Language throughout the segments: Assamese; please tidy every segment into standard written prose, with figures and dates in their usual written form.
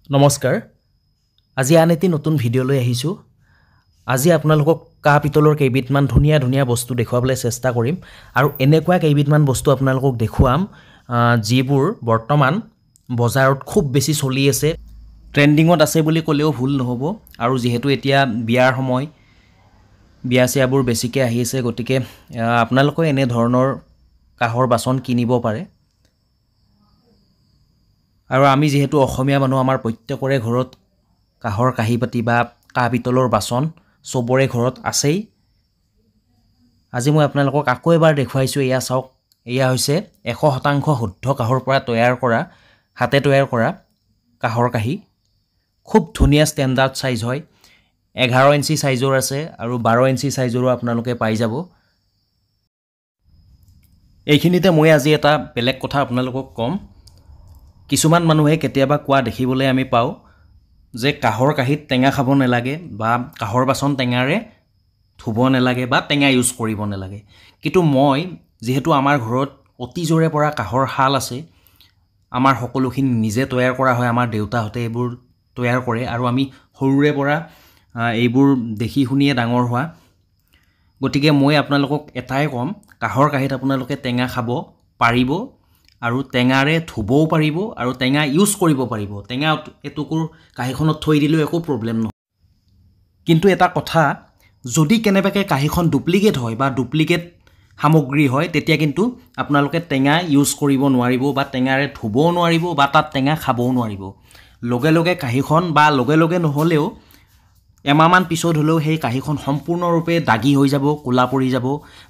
নমস্কাৰ আজি আন এটি নতুন ভিডিঅ' লৈ আহিছোঁ আজি আপোনালোকক কাঁহ পিতলৰ কেইবিধমান ধুনীয়া ধুনীয়া বস্তু দেখুৱাবলৈ চেষ্টা কৰিম আৰু এনেকুৱা কেইবিধমান বস্তু আপোনালোকক দেখুৱাম যিবোৰ বৰ্তমান বজাৰত খুব বেছি চলি আছে ট্ৰেন্ডিঙত আছে বুলি ক'লেও ভুল নহ'ব আৰু যেহেতু এতিয়া বিয়াৰ সময় বিয়া চিয়াবোৰ বেছিকৈ আহি আছে গতিকে আপোনালোকে এনে ধৰণৰ কাঁহৰ বাচন কিনিব পাৰে আৰু আমি যেহেতু অসমীয়া মানুহ আমাৰ প্ৰত্যেকৰে ঘৰত কাঁহৰ কাঁহী বাতি বা কাঁহ পিতলৰ বাচন চবৰে ঘৰত আছেই আজি মই আপোনালোকক আকৌ এবাৰ দেখুৱাইছোঁ এয়া চাওক এয়া হৈছে 100% শুদ্ধ কাঁহৰ পৰা তৈয়াৰ কৰা হাতে তৈয়াৰ কৰা কাঁহৰ কাঁহী খুব ধুনীয়া ষ্টেণ্ডাৰ্ড সাইজ হয় 11 ইঞ্চি সাইজৰ আছে আৰু 12 ইঞ্চি সাইজৰো আপোনালোকে পাই যাব এইখিনিতে মই আজি এটা বেলেগ কথা আপোনালোকক কম কিছুমান মানুহে কেতিয়াবা কোৱা দেখিবলৈ আমি পাওঁ যে কাঁহৰ কাঁহীত টেঙা খাব নালাগে বা কাঁহৰ বাচন টেঙাৰে ধুব নালাগে বা টেঙা ইউজ কৰিব নালাগে কিন্তু মই যেহেতু আমাৰ ঘৰত অতিজৰে পৰা কাঁহৰ শাল আছে আমাৰ সকলোখিনি নিজে তৈয়াৰ কৰা হয় আমাৰ দেউতাহঁতে এইবোৰ তৈয়াৰ কৰে আৰু আমি সৰুৰে পৰা এইবোৰ দেখি শুনিয়ে ডাঙৰ হোৱা গতিকে মই আপোনালোকক এটাই কম কাঁহৰ কাঁহীত আপোনালোকে টেঙা খাব পাৰিব আৰু টেঙাৰে ধুবও পাৰিব আৰু টেঙা ইউজ কৰিব পাৰিব টেঙা এটুকুৰ কাঁহীখনত থৈ দিলেও একো প্ৰব্লেম নহয় কিন্তু এটা কথা যদি কেনেবাকৈ কাঁহীখন ডুপ্লিকেট হয় বা ডুপ্লিকেট সামগ্ৰী হয় তেতিয়া কিন্তু আপোনালোকে টেঙা ইউজ কৰিব নোৱাৰিব বা টেঙাৰে ধুবও নোৱাৰিব বা তাত টেঙা খাবও নোৱাৰিব লগে লগে কাঁহীখন বা লগে লগে নহ'লেও এমাহমান পিছত হ'লেও সেই কাঁহীখন সম্পূৰ্ণৰূপে দাগী হৈ যাব ক'লা পৰি যাব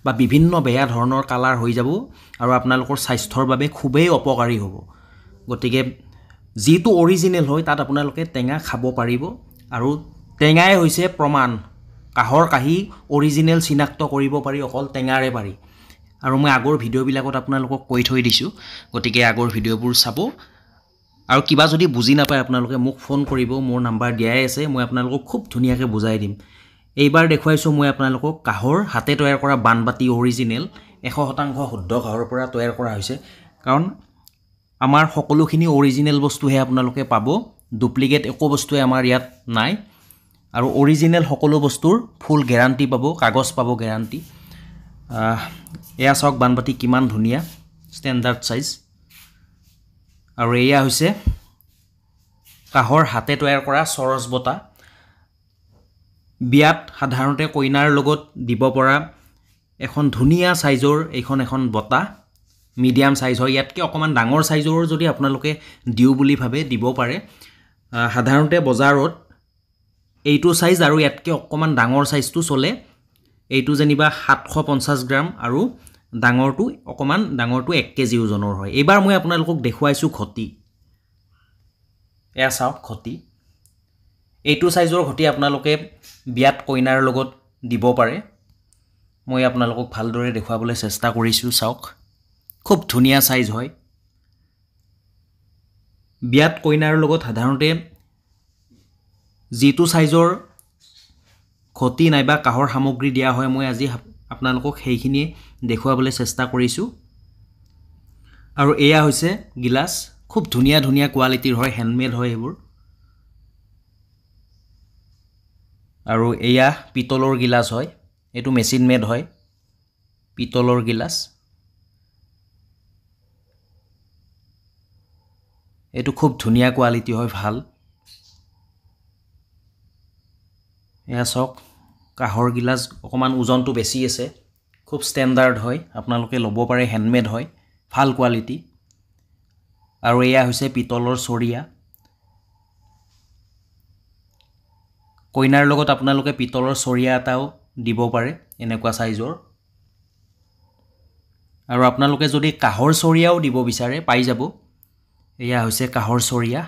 বা বিভিন্ন বেয়া ধৰণৰ কালাৰ হৈ যাব আৰু আপোনালোকৰ স্বাস্থ্যৰ বাবে খুবেই অপকাৰী হ'ব গতিকে যিটো অৰিজিনেল হয় তাত আপোনালোকে টেঙা খাব পাৰিব আৰু টেঙাই হৈছে প্ৰমাণ কাঁহৰ কাঁহী অৰিজিনেল চিনাক্ত কৰিব পাৰি অকল টেঙাৰে পাৰি আৰু মই আগৰ ভিডিঅ'বিলাকত আপোনালোকক কৈ থৈ দিছোঁ গতিকে আগৰ ভিডিঅ'বোৰ চাব আৰু কিবা যদি বুজি নাপায় আপোনালোকে মোক ফোন কৰিব মোৰ নাম্বাৰ দিয়াই আছে মই আপোনালোকক খুব ধুনীয়াকৈ বুজাই দিম এইবাৰ দেখুৱাইছোঁ মই আপোনালোকক কাঁহৰ হাতে তৈয়াৰ কৰা বানবাতি অৰিজিনেল 100% শুদ্ধ কাঁহৰ পৰা তৈয়াৰ কৰা হৈছে কাৰণ আমাৰ সকলোখিনি অৰিজিনেল বস্তুহে আপোনালোকে পাব ডুপ্লিকেট একো বস্তুৱে আমাৰ ইয়াত নাই আৰু অৰিজিনেল সকলো বস্তুৰ ফুল গ্যাৰান্টি পাব কাগজ পাব গ্যাৰান্টি এয়া চাওক বানবাতি কিমান ধুনীয়া ষ্টেণ্ডাৰ্ড সাইজ আৰু এয়া হৈছে কাঁহৰ হাতে তৈয়াৰ কৰা সৰজ বটা বিয়াত সাধাৰণতে কইনাৰ লগত দিব পৰা এখন ধুনীয়া সাইজৰ এখন বটা মিডিয়াম সাইজ হয় ইয়াতকৈ অকমান ডাঙৰ সাইজৰ যদি আপোনালোকে দিও বুলি ভাবে দিব পাৰে সাধাৰণতে বজাৰত এইটো সাইজ আৰু ইয়াতকৈ অকমান ডাঙৰ সাইজটো চলে এইটো যেনিবা 750 গ্ৰাম আৰু ডাঙৰটো 1 কেজি ওজনৰ হয় এবাৰ মই আপোনালোকক দেখুৱাইছোঁ ঘটি এয়া চাওক ঘটি এইটো সাইজৰ ঘটি আপোনালোকে বিয়াত কইনাৰ লগত দিব পাৰে মই আপোনালোকক ভালদৰে দেখুৱাবলৈ চেষ্টা কৰিছোঁ চাওক খুব ধুনীয়া সাইজ হয় বিয়াত কইনাৰ লগত সাধাৰণতে যিটো সাইজৰ ঘটি নাইবা কাঁহৰ সামগ্ৰী দিয়া হয় মই আজি আপোনালোকক সেইখিনি দেখুৱাবলৈ চেষ্টা কৰিছোঁ আৰু এয়া হৈছে গিলাস খুব ধুনীয়া ধুনীয়া কোৱালিটিৰ হয় হ্যান্ডমেড হয় এইবোৰ আৰু এয়া পিতলৰ গিলাস হয় এটো মেচিন মেড হয় পিতলৰ গিলাস এটো খুব ধুনীয়া কোৱালিটি হয় ভাল এয়া চাওক কাঁহৰ গিলাস অকমান ওজনটো বেছি আছে খুব ষ্টেণ্ডাৰ্ড হয় আপোনালোকে ল'ব পাৰে হ্যান্ডমেড হয় ভাল কোৱালিটি আৰু এয়া হৈছে পিতলৰ চৰিয়া কইনাৰ লগত আপোনালোকে পিতলৰ চৰিয়া এটাও দিব পাৰে এনেকুৱা সাইজৰ আৰু আপোনালোকে যদি কাঁহৰ চৰিয়াও দিব বিচাৰে পাই যাব এয়া হৈছে কাঁহৰ চৰিয়া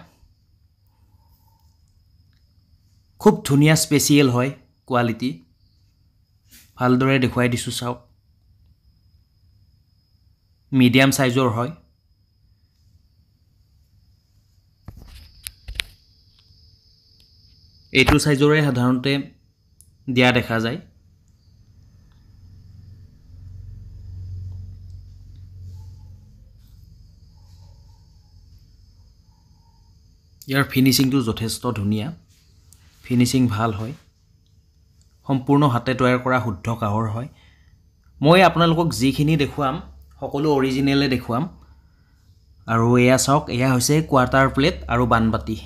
খুব ধুনীয়া স্পেশাল হয় কোৱালিটি ভালদৰে দেখুৱাই দিছোঁ চাওক মিডিয়াম সাইজৰ হয় এইটো সাইজৰে সাধাৰণতে দিয়া দেখা যায় ইয়াৰ ফিনিচিংটো যথেষ্ট ধুনীয়া, ফিনিচিং ভাল হয়, সম্পূৰ্ণ হাতে তৈয়াৰ কৰা শুদ্ধ কাঁহৰ হয়। মই আপোনালোকক যিখিনি দেখুৱাম সকলো অৰিজিনেলে দেখুৱাম। আৰু এয়া চাওক, এয়া হৈছে কোৱাৰ্টাৰ প্লেট আৰু বানবাতি,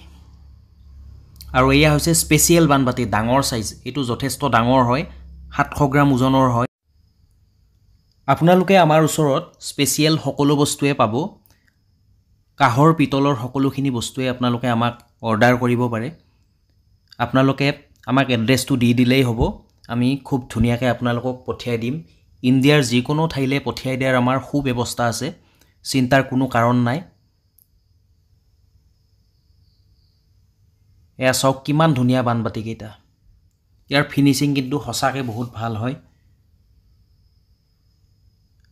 আৰু এয়া হৈছে স্পেচিয়েল বানবাতি, ডাঙৰ চাইজ। এইটো যথেষ্ট ডাঙৰ হয়, 700 গ্ৰাম ওজনৰ হয়। আপোনালোকে আমাৰ ওচৰত স্পেচিয়েল সকলো বস্তুৱে পাব। কাঁহৰ পিতলৰ সকলোখিনি বস্তুৱে আপোনালোকে আমাক অৰ্ডাৰ কৰিব পাৰে। আপোনালোকে আমাক এড্ৰেছটো দি দিলেই হ'ব, আমি খুব ধুনীয়াকৈ আপোনালোকক পঠিয়াই দিম। ইণ্ডিয়াৰ যিকোনো ঠাইলৈ পঠিয়াই দিয়াৰ আমাৰ সুব্যৱস্থা আছে, চিন্তাৰ কোনো কাৰণ নাই। এয়া চাওক কিমান ধুনীয়া বানবাতিকেইটা। ইয়াৰ ফিনিচিং কিন্তু সঁচাকৈ বহুত ভাল হয়।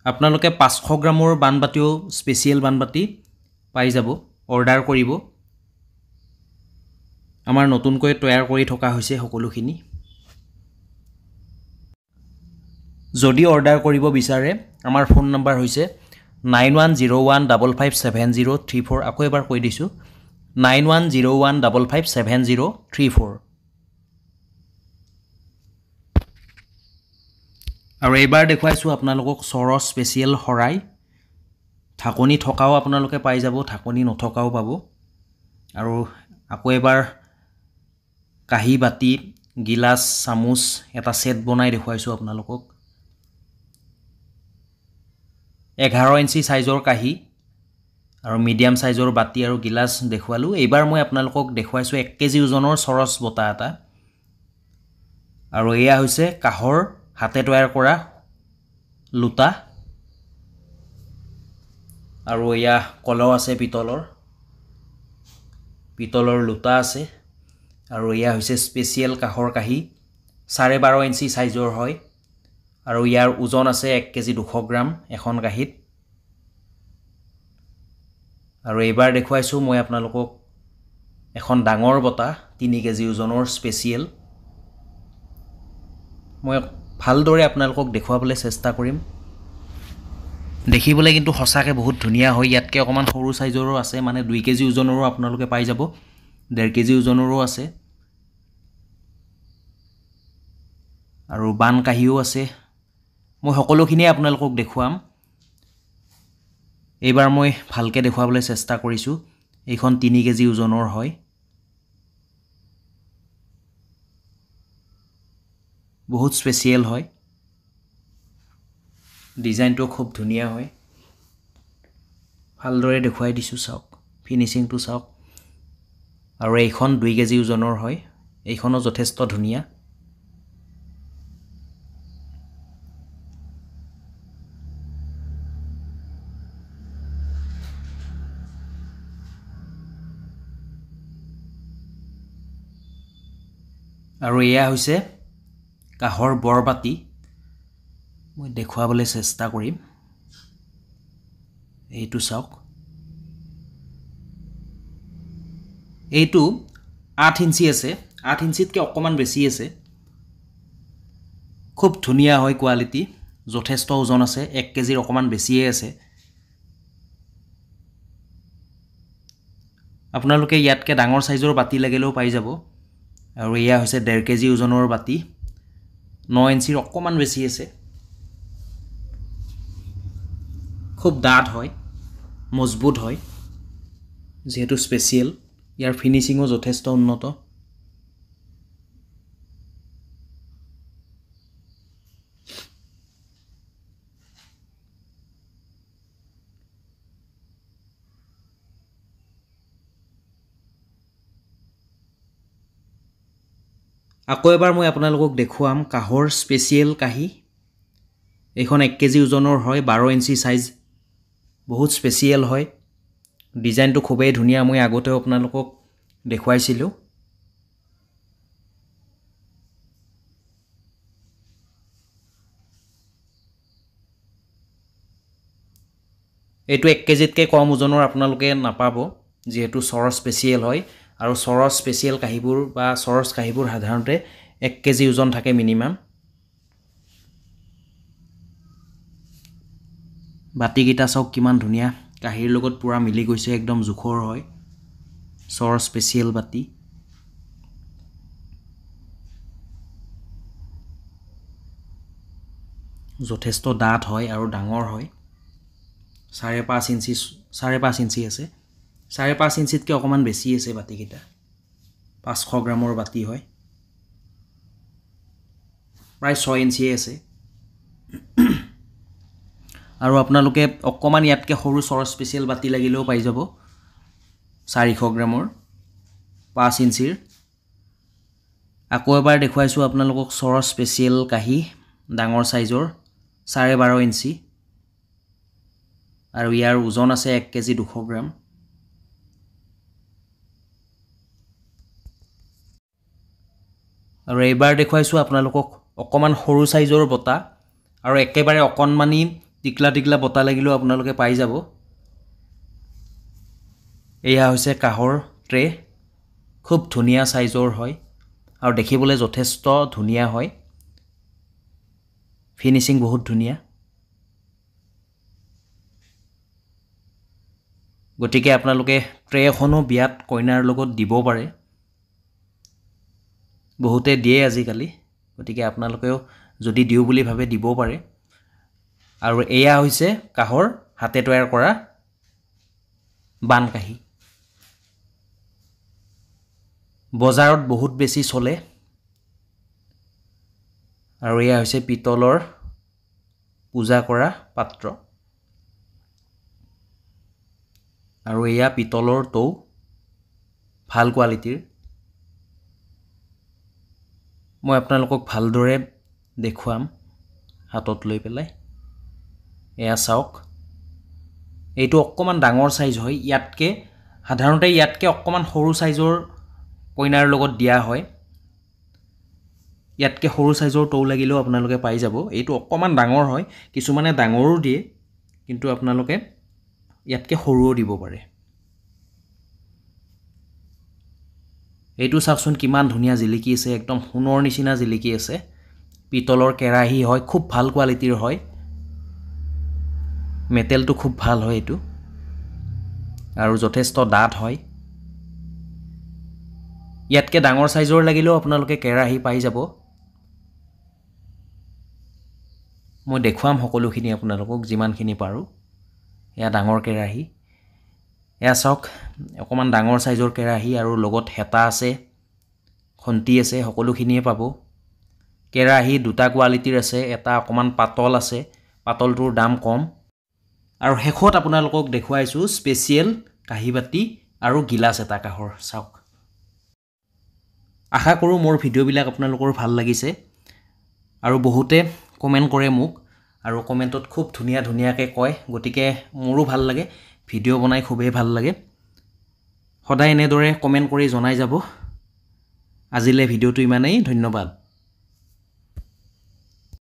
আপোনালোকে 500 গ্ৰামৰ বানবাতিও স্পেচিয়েল বানবাতি পাই যাব, অৰ্ডাৰ কৰিব। আমাৰ নতুনকৈ তৈয়াৰ কৰি থকা হৈছে সকলোখিনি। যদি অৰ্ডাৰ কৰিব বিচাৰে, আমাৰ ফোন নম্বৰ হৈছে 9101557034। আকৌ এবাৰ কৈ দিছোঁ, 9101557034। আৰু এইবাৰ দেখুৱাইছোঁ আপোনালোকক চৰচ স্পেচিয়েল শৰাই। ঢাকনি থকাও আপোনালোকে পাই যাব, ঢাকনি নথকাও পাব। আৰু আকৌ এবাৰ কাঁহী, বাতি, গিলাচ, চামুচ এটা ছেট বনাই দেখুৱাইছোঁ আপোনালোকক। 11 ইঞ্চি চাইজৰ কাঁহী আৰু মিডিয়াম চাইজৰ বাতি আৰু গিলাচ দেখুৱালোঁ। এইবাৰ মই আপোনালোকক দেখুৱাইছোঁ 1 কেজি ওজনৰ চৰচ বটা এটা। আৰু এয়া হৈছে কাঁহৰ হাতে তৈয়াৰ কৰা লোটা। আৰু এয়া কলহ আছে পিতলৰ লোটা আছে। আৰু এয়া হৈছে স্পেচিয়েল কাঁহৰ কাঁহী, 12.5 ইঞ্চি চাইজৰ হয়। আৰু ইয়াৰ ওজন আছে 1 কেজি 200 গ্ৰাম এখন কাঁহীত। আৰু এইবাৰ দেখুৱাইছোঁ মই আপোনালোকক এখন ডাঙৰ বটা, 3 কেজি ওজনৰ স্পেচিয়েল। মই ভালদৰে আপোনালোকক দেখুৱাবলৈ চেষ্টা কৰিম। দেখিবলৈ কিন্তু সঁচাকৈ বহুত ধুনীয়া হয়। ইয়াতকৈ অকণমান সৰু চাইজৰো আছে, মানে 2 কেজি ওজনৰো আপোনালোকে পাই যাব, 1.5 কেজি ওজনৰো আছে। আৰু বান কাঁহীও আছে। মই সকলোখিনিয়ে আপোনালোকক দেখুৱাম। এইবাৰ মই ভালকৈ দেখুৱাবলৈ চেষ্টা কৰিছোঁ। এইখন 3 কেজি ওজনৰ হয়। বহুত স্পেচিয়েল হয়, ডিজাইনটো খুব ধুনীয়া হয়। ভালদৰে দেখুৱাই দিছোঁ, চাওক ফিনিচিংটো চাওক। আৰু এইখন 2 কেজি ওজনৰ হয়, এইখনো যথেষ্ট ধুনীয়া। আৰু এয়া হৈছে কাঁহৰ বৰবাতি। মই দেখুৱাবলৈ চেষ্টা কৰিম। এইটো চাওক, এইটো 8 ইঞ্চি আছে, 8 ইঞ্চিতকৈ অকণমান বেছি আছে। খুব ধুনীয়া হয় কোৱালিটি, যথেষ্ট ওজন আছে, 1 কেজিৰ অকণমান বেছিয়ে আছে। আপোনালোকে ইয়াতকৈ ডাঙৰ চাইজৰ বাতি লাগিলেও পাই যাব। আৰু এয়া হৈছে 1.5 কেজি ওজনৰ বাতি, 9 ইঞ্চিৰ অকণমান বেছি আছে। খুব ডাঠ হয়, মজবুত হয়, যিহেতু স্পেচিয়েল। ইয়াৰ ফিনিচিঙো যথেষ্ট উন্নত। আকৌ এবাৰ মই আপোনালোকক দেখুৱাম কাঁহৰ স্পেচিয়েল কাঁহী। এইখন 1 কেজি ওজনৰ হয়, 12 ইঞ্চি চাইজ, বহুত স্পেচিয়েল হয়। ডিজাইনটো খুবেই ধুনীয়া, মই আগতেও আপোনালোকক দেখুৱাইছিলোঁ। এইটো 1 কেজিতকৈ কম ওজনৰ আপোনালোকে নাপাব, যিহেতু চৰচ স্পেচিয়েল হয়। আৰু চৰচ স্পেচিয়েল কাঁহীবোৰ বা চৰচ কাঁহীবোৰ সাধাৰণতে 1 কেজি ওজন থাকে মিনিমাম। বাতিকেইটা চাওক কিমান ধুনীয়া, কাঁহীৰ লগত পূৰা মিলি গৈছে, একদম জোখৰ হয়। সৰ স্পেচিয়েল বাতি যথেষ্ট ডাঠ হয় আৰু ডাঙৰ হয় 5.5 ইঞ্চি 5.5 ইঞ্চি আছে 5.5 ইঞ্চিতকৈ অকণমান বেছি আছে বাতিকেইটা 500 গ্ৰামৰ বাতি হয় প্ৰায় 6 ইঞ্চিয়ে আছে আৰু আপোনালোকে অকণমান ইয়াতকৈ সৰু সৰ স্পেচিয়েল বাতি লাগিলেও পাই যাব 400 গ্ৰামৰ 5 ইঞ্চিৰ আকৌ এবাৰ দেখুৱাইছোঁ আপোনালোকক সৰ স্পেচিয়েল কাহি ডাঙৰ সাইজৰ 12.5 ইঞ্চি আৰু ইয়াৰ ওজন আছে 1 কেজি 200 গ্ৰাম আৰু এইবাৰ দেখুৱাইছোঁ আপোনালোকক অকণমান সৰু সাইজৰ বটা আৰু একেবাৰে অকণমানি টিকলা টিকলা বটা লাগিলেও আপোনালোকে পাই যাব এয়া হৈছে কাহৰ ট্ৰে খুব ধুনীয়া সাইজৰ হয় আৰু দেখিবলৈ যথেষ্ট ধুনীয়া হয় ফিনিশিং বহুত ধুনীয়া গতিকে আপোনালোকে ট্ৰে এখনো বিয়াত কইনাৰ লগত দিব পাৰে বহুতে দিয়ে আজিকালি গতিকে আপোনালোকেও যদি দিও বুলি ভাবে দিব পাৰে আৰু এয়া হৈছে কাহৰ হাতে তৈয়াৰ কৰা বান কাহি বজাৰত বহুত বেছি চলে আৰু এয়া হৈছে পিতলৰ পূজা কৰা পাত্ৰ আৰু এয়া পিতলৰ টৌ ভাল কোৱালিটিৰ মই আপোনালোকক ভালদৰে দেখুৱাম হাতত লৈ পেলাই এয়া চাওক এইটো অকমান ডাঙৰ সাইজ হয় ইয়াতকে সাধাৰণতে ইয়াতকে অকমান সৰু সাইজৰ কইনাৰ লগত দিয়া হয় ইয়াতকে সৰু সাইজৰ টৌ লাগিলেও আপোনালোকে পাই যাব এইটো অকমান ডাঙৰ হয় কিছুমানে ডাঙৰো দিয়ে কিন্তু আপোনালোকে ইয়াতকে সৰুও দিব পাৰে এইটো চাওকচোন কিমান ধুনীয়া জিলিকি আছে একদম সোণৰ নিচিনা জিলিকি আছে পিতলৰ কেৰাহী হয় খুব ভাল কোৱালিটিৰ হয় মেটেলটো খুব ভাল হয় এইটো আৰু যথেষ্ট ডাঠ হয় ইয়াতকে ডাঙৰ সাইজৰ লাগিলেও আপোনালোকে কেৰাহী পাই যাব মই দেখুৱাম সকলোখিনি আপোনালোকক যিমানখিনি পাৰো এয়া ডাঙৰ কেৰাহী এয়া চাওক অকমান ডাঙৰ সাইজৰ কেৰাহী আৰু লগত হেতা আছে খন্তি আছে সকলোখিনিয়ে পাব কেৰাহী দুটা কোৱালিটিৰ আছে এটা অকমান পাতল আছে পাতলটোৰ দাম কম আৰু হেখত আপোনালোকক দেখুৱাইছো স্পেচিয়েল কাহি বাতি আৰু গিলাস এটা কাহৰ চাওক আশা কৰো মোৰ ভিডিওবিলাক আপোনালোকৰ ভাল লাগিছে আৰু বহুতে কমেন্ট কৰে মোক আৰু কমেন্টত খুব ধুনীয়া ধুনীয়াকৈ কয় গতিকে মোৰো ভাল লাগে ভিডিও বনাই খুবেই ভাল লাগে সদায় এনেদৰে কমেন্ট কৰি জনাই যাব আজিলে ভিডিওটো ইমানেই ধন্যবাদ